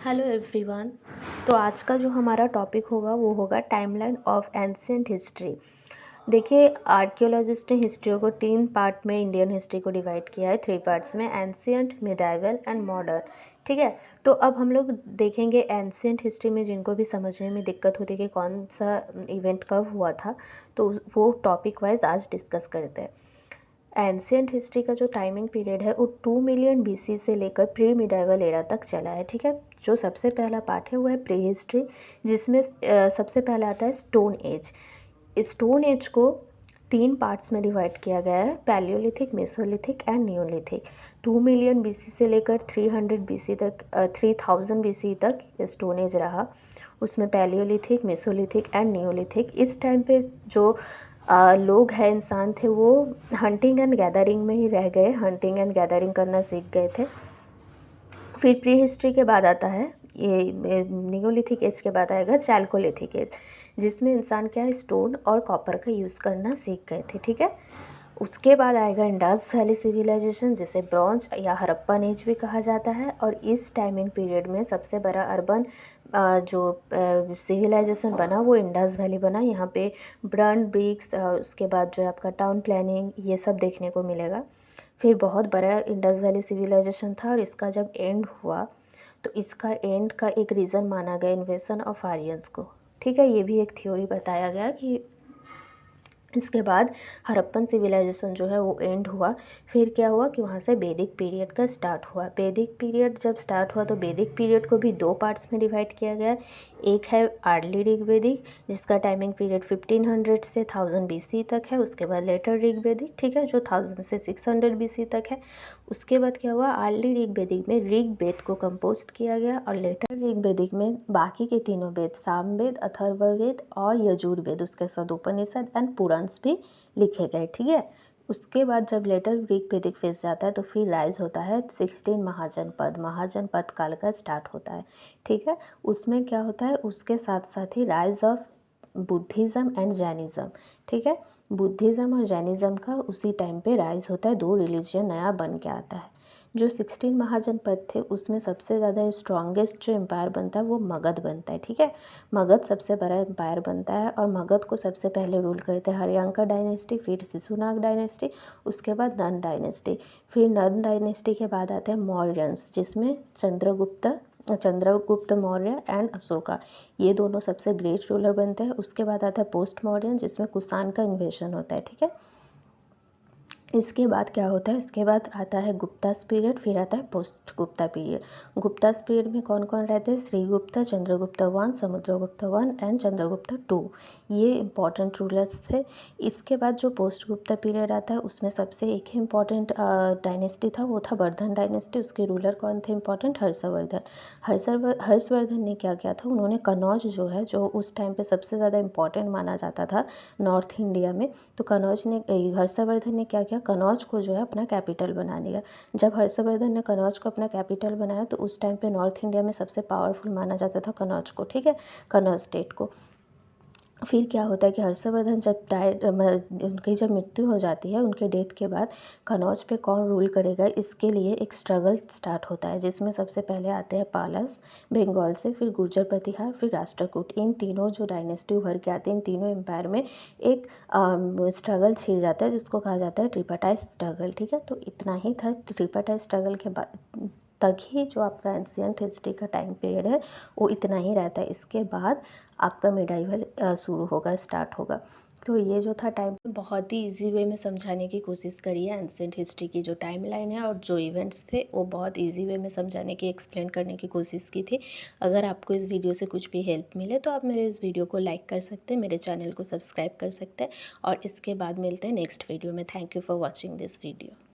Hello everyone. तो आज का जो हमारा टॉपिक होगा वो होगा टाइमलाइन ऑफ एंशिएंट हिस्ट्री। देखिए, आर्कियोलॉजिस्ट ने हिस्ट्री को 3 पार्ट में इंडियन हिस्ट्री को डिवाइड किया है, 3 पार्ट्स में, एंशिएंट, मिडाइवल एंड मॉडर्न। ठीक है, तो अब हम लोग देखेंगे एंशिएंट हिस्ट्री में जिनको भी समझने में दिक्कत होती है कि कौन सा इवेंट कब हुआ था, तो वो टॉपिक वाइज आज डिस्कस करते हैं। एंशिएंट हिस्ट्री का जो टाइमिंग पीरियड है वो 2 मिलियन बीसी से लेकर प्री मिडाइवल एरा तक चला है। ठीक है, जो सबसे पहला पार्ट है वो है प्री हिस्ट्री, जिसमें सबसे पहले आता है स्टोन एज। स्टोन एज को 3 पार्ट्स में डिवाइड किया गया है, Palaeolithic, Mesolithic and Neolithic. 2 million BC से लेकर 300 बीसी तक 3000 बीसी तक स्टोन एज रहा। उसमें पैलियोलिथिक, मेसोलिथिक एंड नियोलिथिक। इस टाइम पे जो लोग हैं, इंसान थे, वो हंटिंग एंड गैदरिंग में ही रह गए, हंटिंग एंड गैदरिंग करना सीख गए थे। फिर प्री हिस्ट्री के बाद आता है ये नियोलिथिक एज के बाद आएगा चैल्कोलिथिक एज, जिसमें इंसान क्या है, स्टोन और कॉपर का यूज़ करना सीख गए थे। ठीक है, उसके बाद आएगा इंडस वैली सिविलाइजेशन, जिसे ब्रॉन्ज या हड़प्पन एज भी कहा जाता है। और इस टाइमिंग पीरियड में सबसे बड़ा अर्बन जो सिविलाइजेशन बना वो इंडस वैली बना। यहाँ पे ब्रन ब्रिक्स, उसके बाद जो है आपका टाउन प्लानिंग, ये सब देखने को मिलेगा। फिर बहुत बड़ा इंडस वैली सिविलाइजेशन था, और इसका जब एंड हुआ तो इसका एंड का एक रीज़न माना गया इन्वेशन ऑफ आर्यंस को। ठीक है, ये भी एक थ्योरी बताया गया कि इसके बाद हड़प्पन सिविलाइजेशन जो है वो एंड हुआ। फिर क्या हुआ कि वहाँ से वैदिक पीरियड का स्टार्ट हुआ। वैदिक पीरियड जब स्टार्ट हुआ तो वैदिक पीरियड को भी 2 पार्ट्स में डिवाइड किया गया। एक है अर्ली ऋग्वेदिक, जिसका टाइमिंग पीरियड 1500 से 1000 बीसी तक है। उसके बाद लेटर ऋग्वेदिक, ठीक है, जो 1000 से 600 बीसी तक है। उसके बाद क्या हुआ, अर्ली ऋग्वेदिक में ऋग्वेद को कंपोस्ट किया गया, और लेटर ऋग्वेदिक में बाकी के तीनों वेद, सामवेद, अथर्ववेद और यजुर्वेद, उसके साथ उपनिषद एंड पुराण्स भी लिखे गए। ठीक है, उसके बाद जब लेटर ऋग्वेदिक फेज जाता है तो फिर राइज होता है 16 महाजनपद, महाजनपद काल का स्टार्ट होता है। ठीक है, उसमें क्या होता है, उसके साथ साथ ही rise of Buddhism and Jainism. ठीक है, बुद्धिज़्म और जैनिज़्म का उसी टाइम पे राइज होता है, 2 रिलीजन नया बन के आता है। जो 16 महाजनपद थे उसमें सबसे ज़्यादा स्ट्रॉन्गेस्ट जो एम्पायर बनता है वो मगध बनता है। ठीक है, मगध सबसे बड़ा एम्पायर बनता है, और मगध को सबसे पहले रूल करते हैं हर्यंका डायनेस्टी, फिर शिशुनाग डायनेस्टी, उसके बाद नंद डायनेस्टी। फिर नंद डायनेस्टी के बाद आते हैं मौर्यंस, जिसमें चंद्रगुप्त मौर्य एंड अशोका, ये दोनों सबसे ग्रेट रूलर बनते हैं। उसके बाद आता है पोस्ट मॉडर्न, जिसमें कुषाण का इन्वेशन होता है। ठीक है, इसके बाद क्या होता है, इसके बाद आता है गुप्तास पीरियड, फिर आता है post Gupta period. Guptas period में कौन कौन रहते हैं, श्रीगुप्ता, चंद्रगुप्ता 1, समुद्रगुप्ता 1 एंड चंद्रगुप्ता 2, ये इंपॉर्टेंट रूलर्स थे। इसके बाद जो पोस्ट गुप्ता पीरियड आता है उसमें सबसे एक ही इम्पॉर्टेंट डायनेस्टी था, वो था वर्धन डायनेस्टी। उसके रूलर कौन थे इम्पॉर्टेंट, हर्षवर्धन। हर्षवर्धन ने क्या किया था, उन्होंने कनौज जो है, जो उस टाइम पे सबसे ज़्यादा इम्पॉर्टेंट माना जाता था नॉर्थ इंडिया में, तो हर्षवर्धन ने क्या किया, कनौज को जो है अपना कैपिटल बना लिया। जब हर्षवर्धन ने कनौज को अपना कैपिटल बनाया तो उस टाइम पे नॉर्थ इंडिया में सबसे पावरफुल माना जाता था कनौज को। ठीक है, कनौज स्टेट को। फिर क्या होता है कि हर्षवर्धन उनकी जब मृत्यु हो जाती है, उनके डेथ के बाद कनौज पे कौन रूल करेगा, इसके लिए एक स्ट्रगल स्टार्ट होता है, जिसमें सबसे पहले आते हैं पालस बंगाल से, फिर गुर्जर प्रतिहार, फिर राष्ट्रकूट। इन तीनों जो डायनेस्टी उभर के आते हैं, इन तीनों एम्पायर में एक स्ट्रगल छिड़ जाता है, जिसको कहा जाता है ट्रिपाटाइज स्ट्रगल। ठीक है, तो इतना ही था। ट्रिपाटाइज स्ट्रगल के बाद तक ही जो आपका एंशिएंट हिस्ट्री का टाइम पीरियड है वो इतना ही रहता है। इसके बाद आपका मिडाइवल शुरू होगा, स्टार्ट होगा। तो ये जो था टाइम, बहुत ही इजी वे में समझाने की कोशिश करी है। एंशिएंट हिस्ट्री की जो टाइम लाइन है और जो इवेंट्स थे वो बहुत इजी वे में समझाने की, एक्सप्लेन करने की कोशिश की थी। अगर आपको इस वीडियो से कुछ भी हेल्प मिले तो आप मेरे इस वीडियो को लाइक कर सकते हैं, मेरे चैनल को सब्सक्राइब कर सकते हैं, और इसके बाद मिलते हैं नेक्स्ट वीडियो में। Thank you for watching this video.